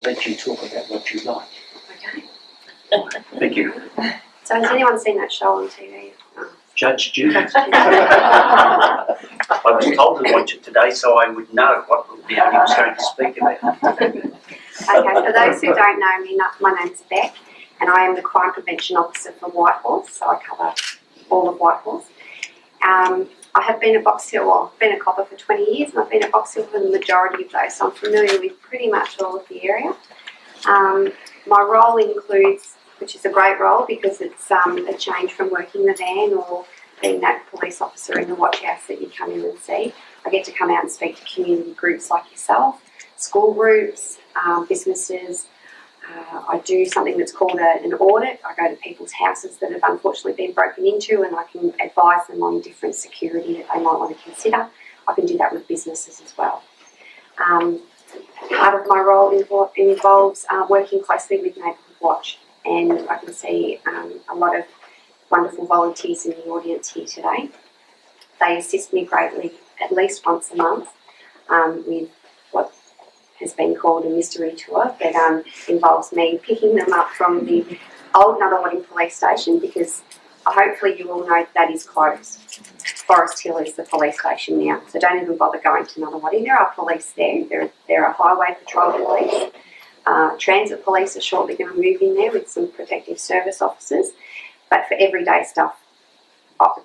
let you talk about what you like. Okay. Thank you. So has anyone seen that show on TV? Judge Judy. I was told to watch it today so I would know what Leonie was going to speak about. Okay, for those who don't know me, my name's Beck, and I am the Crime Prevention Officer for Whitehorse, so I cover all of Whitehorse. I have been a Box Hill, well, I've been a copper for 20 years, and I've been a Box Hill for the majority of those, so I'm familiar with pretty much all of the area. My role includes, which is a great role because it's a change from working the van or being that police officer in the watch house that you come in and see. I get to come out and speak to community groups like yourself, school groups, businesses. I do something that's called an audit. I go to people's houses that have unfortunately been broken into, and I can advise them on different security that they might want to consider. I can do that with businesses as well. Part of my role involves working closely with Neighbourhood Watch, and I can see a lot of wonderful volunteers in the audience here today. They assist me greatly at least once a month with what has been called a mystery tour that involves me picking them up from the old Nunawading police station, because hopefully you all know that is closed. Forest Hill is the police station now, so don't even bother going to Nunawading. There are police there. There are highway patrol police. Transit police are shortly going to move in there with some protective service officers. But for everyday stuff,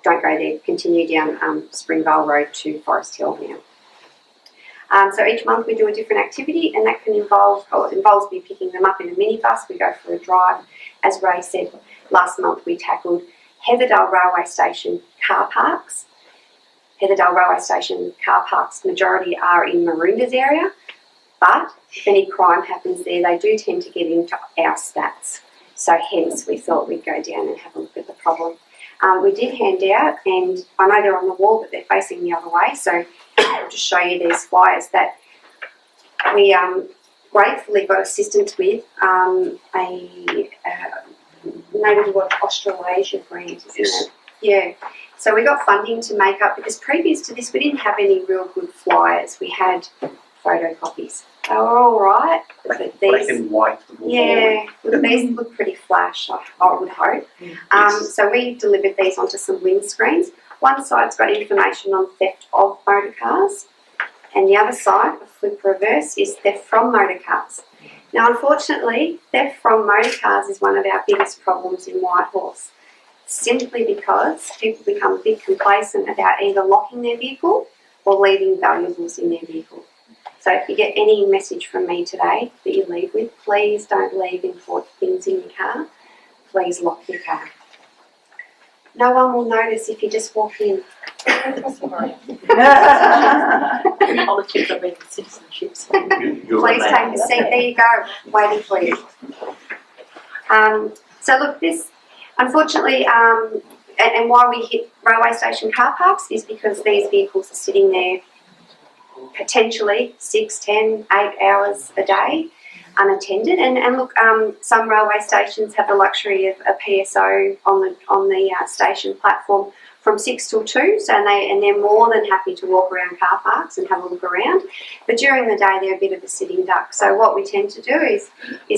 don't go there. Continue down Springvale Road to Forest Hill now. So each month we do a different activity, and that can involves me picking them up in a minibus. We go for a drive. As Ray said, last month we tackled Heatherdale Railway Station car parks. Heatherdale Railway Station car parks, majority are in Maroonda's area, but if any crime happens there, they do tend to get into our stats. So hence we thought we'd go down and have a look at the problem. We did hand out, and I know they're on the wall, but they're facing the other way, so I'll just show you these flyers that we gratefully got assistance with a Neighbourhood Watch Australasia grant, isn't it? Yeah. So we got funding to make up, because previous to this we didn't have any real good flyers. We had photocopies. They were all right, but these, Black and white. yeah, these look pretty flash, I would hope. Yes. So we delivered these onto some windscreens. One side's got information on theft of motor cars, and the other side, a flip reverse, is theft from motor cars. Now, unfortunately, theft from motor cars is one of our biggest problems in Whitehorse, simply because people become a bit complacent about either locking their vehicle or leaving valuables in their vehicle. So if you get any message from me today that you leave with, please don't leave important things in your car. Please lock your car. No one will notice if you just walk in. Sorry. Politics of being citizenships. Please take a seat. There you go. Waiting for you. So look, this, unfortunately, and why we hit railway station car parks is because these vehicles are sitting there potentially 6, 10, 8 hours a day unattended. And look, some railway stations have the luxury of a PSO on the station platform from 6 till 2, so they're more than happy to walk around car parks and have a look around. But during the day, they're a bit of a sitting duck. So what we tend to do is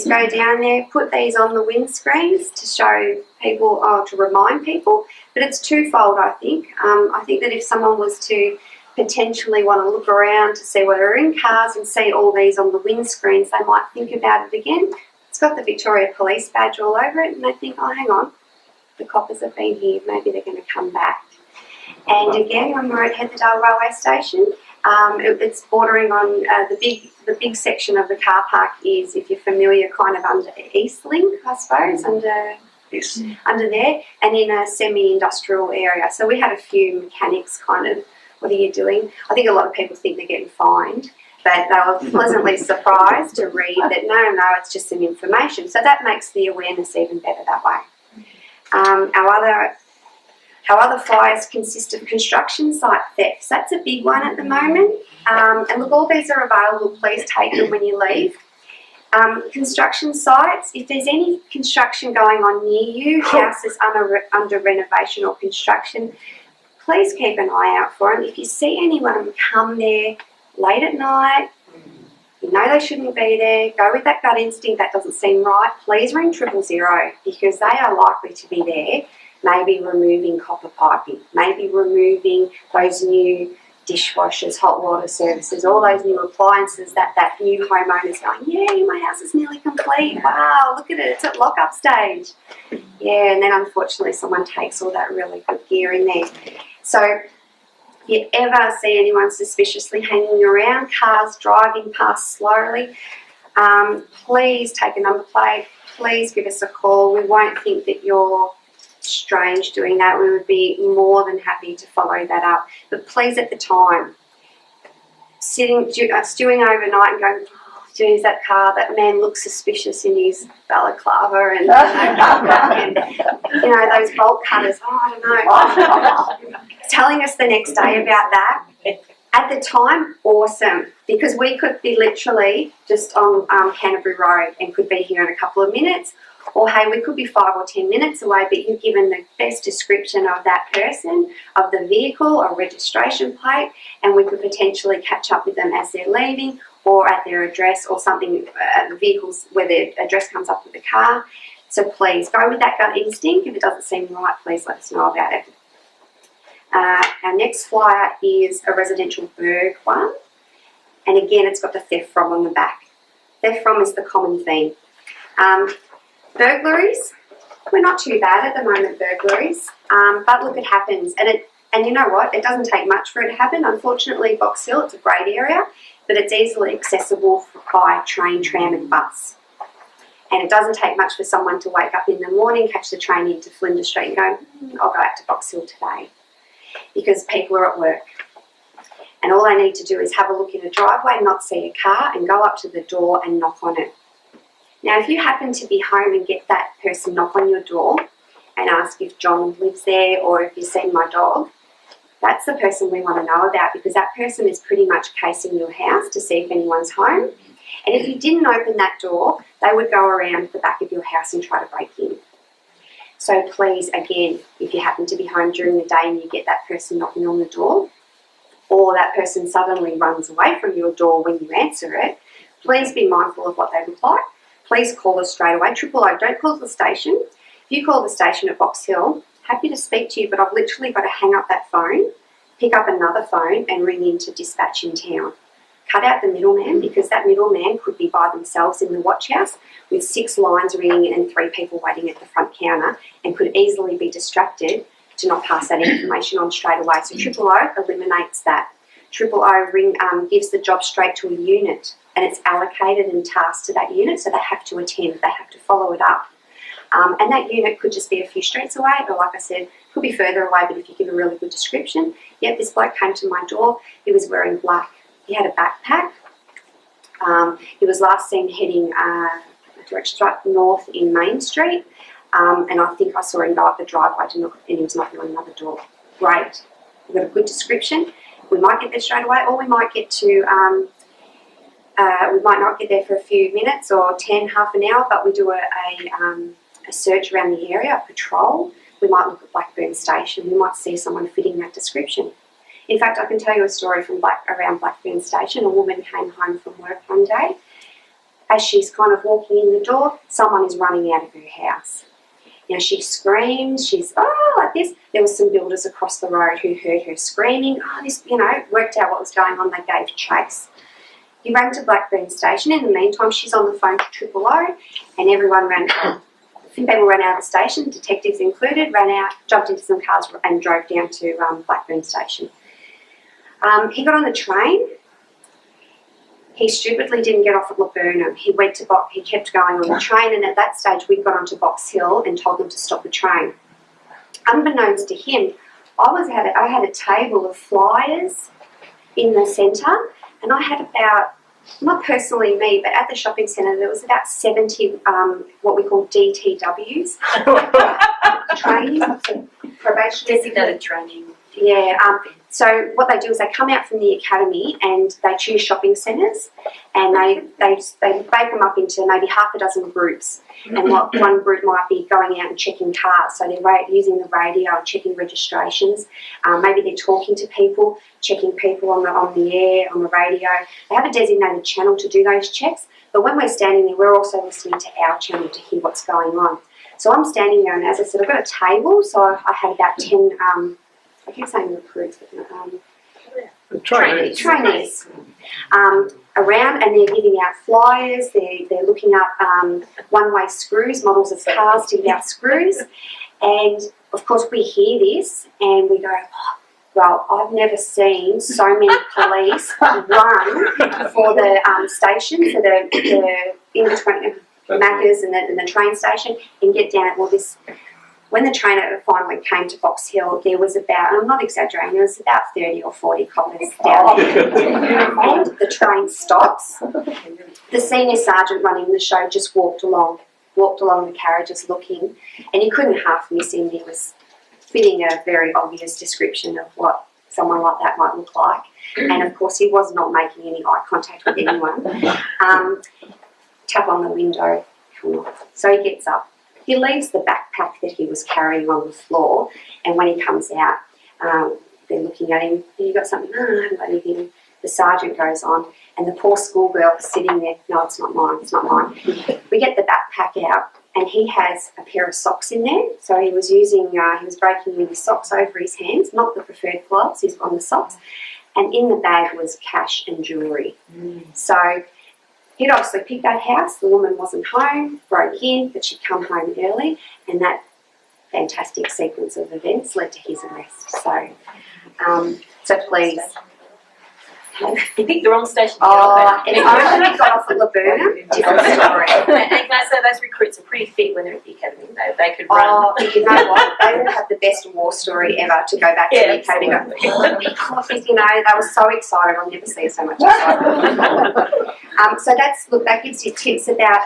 go down there, put these on the windscreens to show people, to remind people. But it's twofold, I think. I think that if someone was to potentially want to look around to see what are in cars and see all these on the windscreens, they might think about it again. It's got the Victoria Police badge all over it, and they think, oh, hang on, the coppers have been here, maybe they're going to come back. And again, when we're at Heatherdale Railway Station, it's bordering on the big section of the car park is, if you're familiar, kind of under Eastlink, I suppose, under there, and in a semi-industrial area. So we had a few mechanics kind of, what are you doing? I think a lot of people think they're getting fined, but they were pleasantly surprised to read that no, it's just some information. So that makes the awareness even better that way. Our other flyers consist of construction site thefts. That's a big one at the moment. And look, all these are available. Please take them when you leave. Construction sites, if there's any construction going on near you, houses under renovation or construction, please keep an eye out for them. If you see anyone come there late at night, You know they shouldn't be there. Go with that gut instinct. That doesn't seem right. Please ring 000 because they are likely to be there. Maybe removing copper piping. Maybe removing those new dishwashers, hot water services, all those new appliances that new homeowner's going, yeah, my house is nearly complete. Wow, look at it. It's at lock-up stage. Yeah, and then unfortunately someone takes all that really good gear in there. So if you ever see anyone suspiciously hanging around, cars driving past slowly, please take a number plate. Please give us a call. We won't think that you're strange doing that. We would be more than happy to follow that up. But please, at the time, stewing overnight and going, oh, geez, that car, that man looks suspicious in his balaclava and, you know, those bolt cutters, I don't know. Telling us the next day about that. At the time, awesome, because we could be literally just on Canterbury Road and could be here in a couple of minutes, or hey, we could be 5 or 10 minutes away, but you've given the best description of that person, of the vehicle or registration plate, and we could potentially catch up with them as they're leaving or at their address or something, vehicles where their address comes up with the car. So please go with that gut instinct. If it doesn't seem right, please let us know about it. Our next flyer is a residential burg one, and again it's got the theft from on the back. Theft from is the common theme. Burglaries, we're not too bad at the moment, burglaries, but look, it happens, and you know what, it doesn't take much for it to happen. Unfortunately, Box Hill, it's a great area, but it's easily accessible by train, tram and bus. And it doesn't take much for someone to wake up in the morning, catch the train into Flinders Street and go, I'll go out to Box Hill today. Because people are at work. And all they need to do is have a look in a driveway, not see a car, and go up to the door and knock on it. Now, if you happen to be home and get that person knock on your door and ask if John lives there or if you've seen my dog, that's the person we want to know about, because that person is pretty much casing your house to see if anyone's home. And if you didn't open that door, they would go around the back of your house and try to break in. So please, again, if you happen to be home during the day and you get that person knocking on the door, or that person suddenly runs away from your door when you answer it, please be mindful of what they look like. Please call us straight away. 000, don't call the station. If you call the station at Box Hill, happy to speak to you, but I've literally got to hang up that phone, pick up another phone and ring into dispatch in town. Cut out the middleman, because that middleman could be by themselves in the watch house with 6 lines ringing and 3 people waiting at the front counter, and could easily be distracted to not pass that information on straight away. So 000 eliminates that. 000 gives the job straight to a unit, and it's allocated and tasked to that unit, so they have to attend, they have to follow it up. And that unit could just be a few streets away, or like I said, could be further away, but if you give a really good description. Yep, this bloke came to my door, he was wearing black. He had a backpack. He was last seen heading direction north in Main Street, and I think I saw him go up the driveway to knock, and he was knocking on another door. Great. We've got a good description. We might get there straight away, or we might get to, we might not get there for a few minutes or half an hour, but we do a search around the area, a patrol. We might look at Blackburn Station. We might see someone fitting that description. In fact, I can tell you a story from around Blackburn Station. A woman came home from work one day. As she's kind of walking in the door, someone is running out of her house. Now she screams, she's, oh, like this. There were some builders across the road who heard her screaming. Oh, this, you know, worked out what was going on. They gave chase. He ran to Blackburn Station. In the meantime, she's on the phone to 000, and everyone ran. A few people ran out of the station, detectives included, ran out, jumped into some cars and drove down to Blackburn Station. He got on the train. He stupidly didn't get off at Laburnum. He went to he kept going on the train, and at that stage we got onto Box Hill and told them to stop the train. Unbeknownst to him, I had a table of flyers in the centre, and I had about, not personally me, but at the shopping centre there was about 70 what we call DTWs, training, probation Designated training. Yeah, so what they do is they come out from the academy and they choose shopping centres, and they break them up into maybe half a dozen groups. And what one group might be going out and checking cars, so they're using the radio and checking registrations. Maybe they're talking to people, checking people on the air, on the radio. They have a designated channel to do those checks, but when we're standing there, we're also listening to our channel to hear what's going on. So I'm standing there, and as I said, I've got a table, so I had about 10, I keep saying recruits, but trainees around, and they're giving out flyers, they're looking up one-way screws, models of cars to get out screws, and of course we hear this and we go, oh, well, I've never seen so many police run for the station, for the in-between Macca's and the train station, and get down at, well, this. When the train finally came to Box Hill, there was about, and I'm not exaggerating, there was about 30 or 40 coppers down there. And the train stops. The senior sergeant running the show just walked along the carriages looking, and you couldn't half miss him. He was fitting a very obvious description of what someone like that might look like. And of course, he was not making any eye contact with anyone. Tap on the window, come on. So he gets up. He leaves the backpack that he was carrying on the floor, and when he comes out, they're looking at him. Have you got something? No, I haven't got anything. The sergeant goes on, and the poor schoolgirl is sitting there. No, it's not mine. It's not mine. We get the backpack out, and he has a pair of socks in there. So he was using, he was breaking in his socks over his hands, not the preferred gloves. He's on the socks, and in the bag was cash and jewellery. So he'd obviously picked that house, the woman wasn't home, broke in, but she'd come home early, and that fantastic sequence of events led to his arrest. So please. You picked the wrong station. Oh, and only got off at Laburnum, different story. And can I say those recruits are pretty fit when they're at the academy. They could run. Oh, you know what? They would have the best war story ever to go back to the academy. You know, they were so excited. I'll never see so much excitement. So that gives you tips about